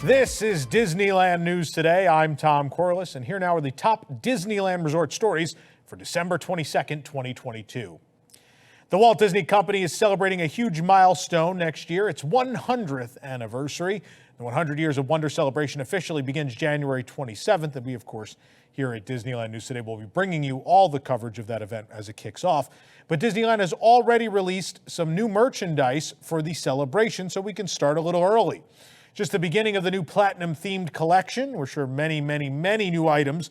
This is Disneyland News Today. I'm Tom Corliss, and here now are the top Disneyland resort stories for December 22nd, 2022. The Walt Disney Company is celebrating a huge milestone next year. Its 100th anniversary. The 100 Years of Wonder celebration officially begins January 27th, and we, of course, here at Disneyland News Today will be bringing you all the coverage of that event as it kicks off. But Disneyland has already released some new merchandise for the celebration, so we can start a little early. Just the beginning of the new Platinum-themed collection. We're sure many new items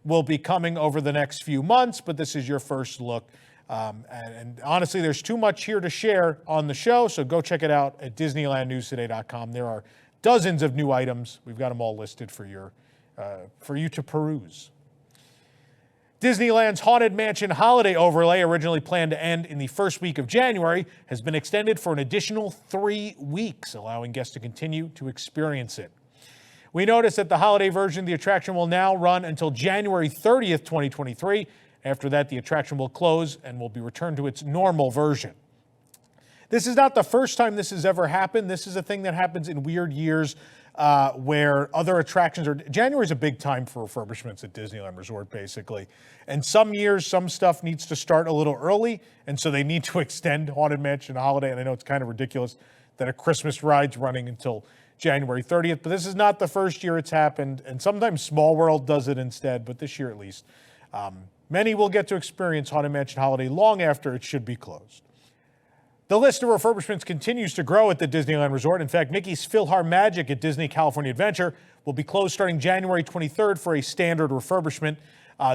will be coming over the next few months, but this is your first look. And honestly, there's too much here to share on the show, so go check it out at DisneylandNewsToday.com. There are dozens of new items. We've got them all listed for you to peruse. Disneyland's Haunted Mansion holiday overlay, originally planned to end in the first week of January, has been extended for an additional 3 weeks, allowing guests to continue to experience it. We noticed that the holiday version of the attraction will now run until January 30th, 2023. After that, the attraction will close and will be returned to its normal version. This is not the first time this has ever happened. This is a thing that happens in weird years where other attractions are... January is a big time for refurbishments at Disneyland Resort, basically. And some years, some stuff needs to start a little early, and so they need to extend Haunted Mansion Holiday. And I know it's kind of ridiculous that a Christmas ride's running until January 30th, but this is not the first year it's happened, and sometimes Small World does it instead, but this year at least. Many will get to experience Haunted Mansion Holiday long after it should be closed. The list of refurbishments continues to grow at the Disneyland Resort. In fact, Mickey's PhilharMagic at Disney California Adventure will be closed starting January 23rd for a standard refurbishment.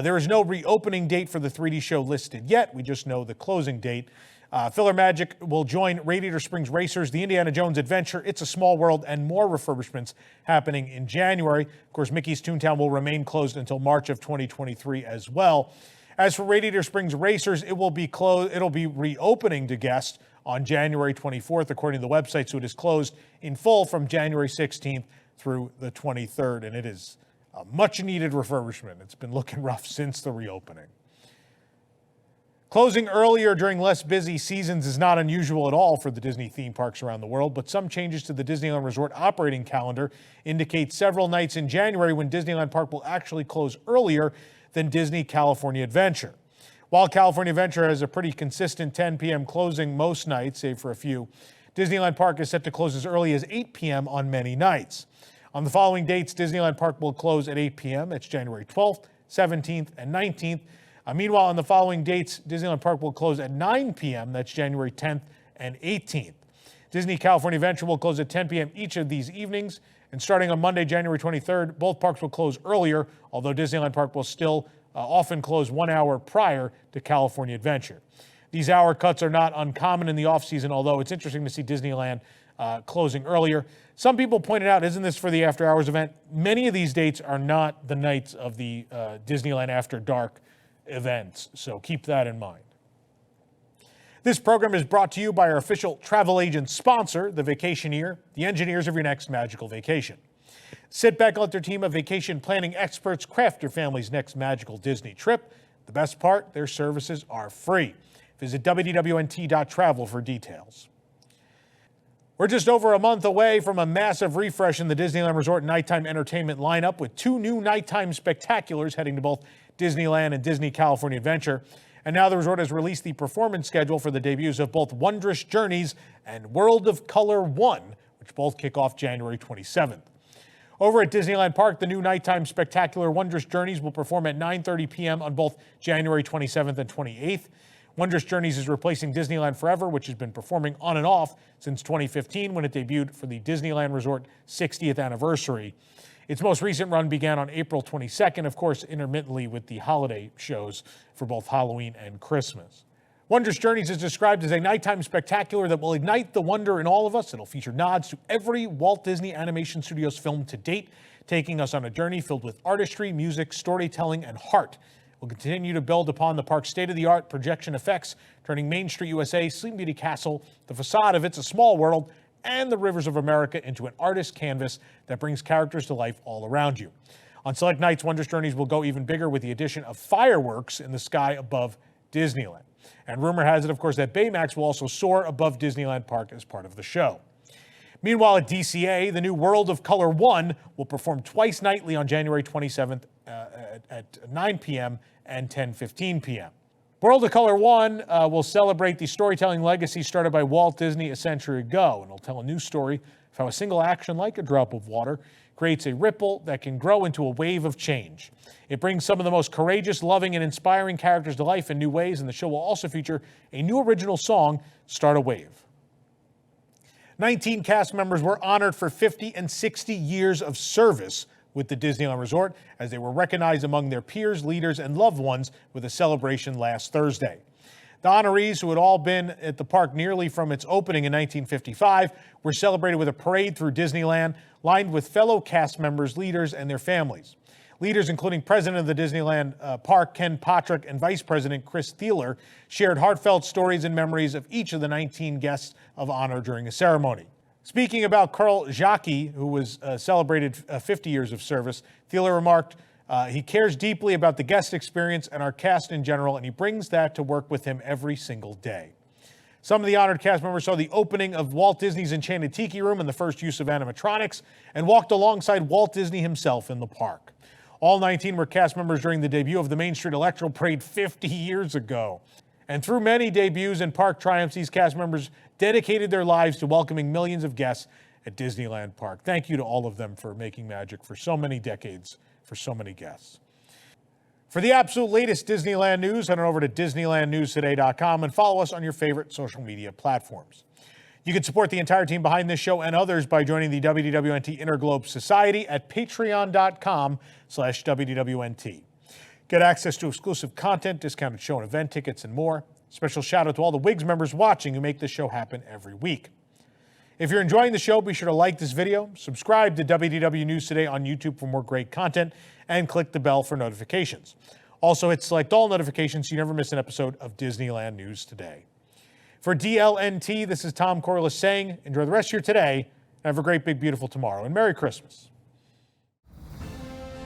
There is no reopening date for the 3D show listed yet. We just know the closing date. PhilharMagic will join Radiator Springs Racers, the Indiana Jones Adventure, It's a Small World, and more refurbishments happening in January. Of course, Mickey's Toontown will remain closed until March of 2023 as well. As for Radiator Springs Racers, it will be closed. It'll be reopening to guests on January 24th, according to the website, so it is closed in full from January 16th through the 23rd, and it is a much-needed refurbishment. It's been looking rough since the reopening. Closing earlier during less busy seasons is not unusual at all for the Disney theme parks around the world, but some changes to the Disneyland Resort operating calendar indicate several nights in January when Disneyland Park will actually close earlier than Disney California Adventure. While California Adventure has a pretty consistent 10 p.m. closing most nights, save for a few, Disneyland Park is set to close as early as 8 p.m. on many nights. On the following dates, Disneyland Park will close at 8 p.m. That's January 12th, 17th, and 19th. Meanwhile, on the following dates, Disneyland Park will close at 9 p.m. That's January 10th and 18th. Disney California Adventure will close at 10 p.m. each of these evenings. And starting on Monday, January 23rd, both parks will close earlier, although Disneyland Park will still often close 1 hour prior to California Adventure. These hour cuts are not uncommon in the off-season, although it's interesting to see Disneyland closing earlier. Some people pointed out, isn't this for the After Hours event? Many of these dates are not the nights of the Disneyland After Dark events, so keep that in mind. This program is brought to you by our official travel agent sponsor, the Vacationeer, the engineers of your next magical vacation. Sit back and let their team of vacation planning experts craft your family's next magical Disney trip. The best part, their services are free. Visit WDWNT.travel for details. We're just over a month away from a massive refresh in the Disneyland Resort nighttime entertainment lineup with 2 new nighttime spectaculars heading to both Disneyland and Disney California Adventure. And now the resort has released the performance schedule for the debuts of both Wondrous Journeys and World of Color 1, which both kick off January 27th. Over at Disneyland Park, the new nighttime spectacular Wondrous Journeys will perform at 9:30 p.m. on both January 27th and 28th. Wondrous Journeys is replacing Disneyland Forever, which has been performing on and off since 2015 when it debuted for the Disneyland Resort 60th anniversary. Its most recent run began on April 22nd, of course, intermittently with the holiday shows for both Halloween and Christmas. Wondrous Journeys is described as a nighttime spectacular that will ignite the wonder in all of us. It'll feature nods to every Walt Disney Animation Studios film to date, taking us on a journey filled with artistry, music, storytelling, and heart. We'll continue to build upon the park's state-of-the-art projection effects, turning Main Street USA, Sleeping Beauty Castle, the facade of It's a Small World, and the rivers of America into an artist canvas that brings characters to life all around you. On select nights, Wondrous Journeys will go even bigger with the addition of fireworks in the sky above Disneyland. And rumor has it, of course, that Baymax will also soar above Disneyland Park as part of the show. Meanwhile, at DCA, the new World of Color 1 will perform twice nightly on January 27th at 9 p.m. and 10:15 p.m. World of Color 1 will celebrate the storytelling legacy started by Walt Disney a century ago, and it'll tell a new story of how a single action, like a drop of water, creates a ripple that can grow into a wave of change. It brings some of the most courageous, loving, and inspiring characters to life in new ways, and the show will also feature a new original song, Start a Wave. 19 cast members were honored for 50 and 60 years of service with the Disneyland Resort as they were recognized among their peers, leaders, and loved ones with a celebration last Thursday. The honorees, who had all been at the park nearly from its opening in 1955, were celebrated with a parade through Disneyland, lined with fellow cast members, leaders, and their families. Leaders, including President of the Disneyland Park, Ken Potrick, and Vice President Chris Thieler, shared heartfelt stories and memories of each of the 19 guests of honor during the ceremony. Speaking about Carl Jacques, who was celebrated 50 years of service, Thieler remarked, he cares deeply about the guest experience and our cast in general, and he brings that to work with him every single day. Some of the honored cast members saw the opening of Walt Disney's Enchanted Tiki Room and the first use of animatronics, and walked alongside Walt Disney himself in the park. All 19 were cast members during the debut of the Main Street Electro Parade 50 years ago. And through many debuts and park triumphs, these cast members dedicated their lives to welcoming millions of guests at Disneyland Park. Thank you to all of them for making magic for so many decades, for so many guests. For the absolute latest Disneyland news, head on over to DisneylandNewsToday.com and follow us on your favorite social media platforms. You can support the entire team behind this show and others by joining the WDWNT Interglobe Society at patreon.com/WDWNT. Get access to exclusive content, discounted show and event tickets, and more. Special shout out to all the WIGS members watching who make this show happen every week. If you're enjoying the show, be sure to like this video, subscribe to WDW News Today on YouTube for more great content, and click the bell for notifications. Also, hit select all notifications so you never miss an episode of Disneyland News Today. For DLNT, this is Tom Corliss saying, enjoy the rest of your today, and have a great, big, beautiful tomorrow, and Merry Christmas.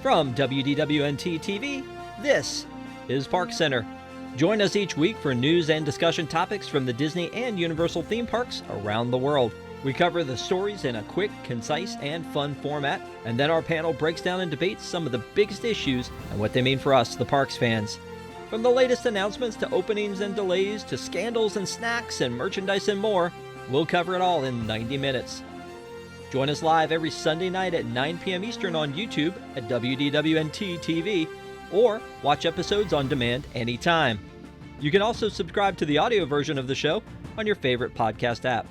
From WDWNT TV, this is Park Center. Join us each week for news and discussion topics from the Disney and Universal theme parks around the world. We cover the stories in a quick, concise, and fun format, and then our panel breaks down and debates some of the biggest issues and what they mean for us, the parks fans. From the latest announcements to openings and delays to scandals and snacks and merchandise and more, we'll cover it all in 90 minutes. Join us live every Sunday night at 9 p.m. Eastern on YouTube at WDWNT TV, or watch episodes on demand anytime. You can also subscribe to the audio version of the show on your favorite podcast app.